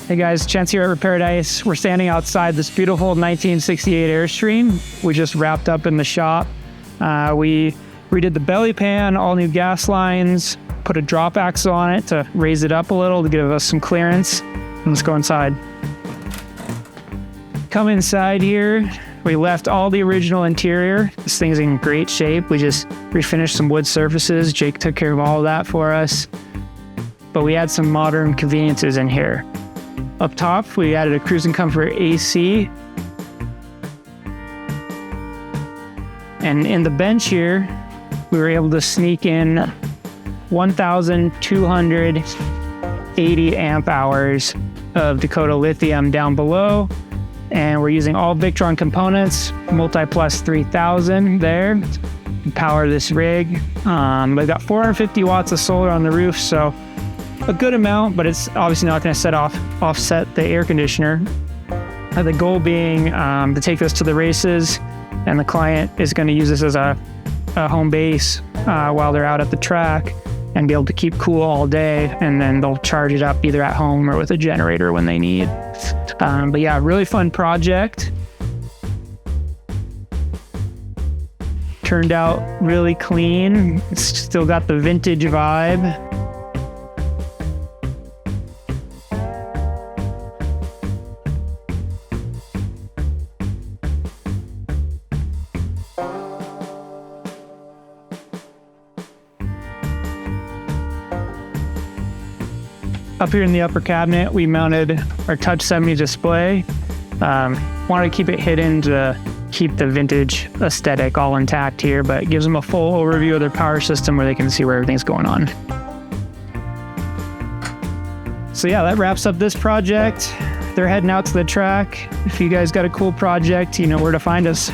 Hey guys, Chance here at Reparadise. We're standing outside this beautiful 1968 Airstream. We just wrapped up in the shop. We redid the belly pan, all new gas lines, put a drop axle on it to raise it up a little to give us some clearance. Let's go inside. Come inside here. We left all the original interior. This thing's in great shape. We just refinished some wood surfaces. Jake took care of all of that for us. But we had some modern conveniences in here. Up top, we added a cruising comfort AC. And in the bench here, we were able to sneak in 1,280 amp hours of Dakota Lithium down below. And we're using all Victron components, Multi-Plus 3000 there to power this rig. We've got 450 watts of solar on the roof, so a good amount, but it's obviously not going to offset the air conditioner. The goal being to take this to the races, and the client is going to use this as a home base while they're out at the track and be able to keep cool all day, and then they'll charge it up either at home or with a generator when they need. But yeah, really fun project. Turned out really clean. It's still got the vintage vibe. Up here in the upper cabinet, we mounted our Touch 70 display. Wanted to keep it hidden to keep the vintage aesthetic all intact here, but it gives them a full overview of their power system where they can see where everything's going on. So yeah, that wraps up this project. They're heading out to the track. If you guys got a cool project, you know where to find us.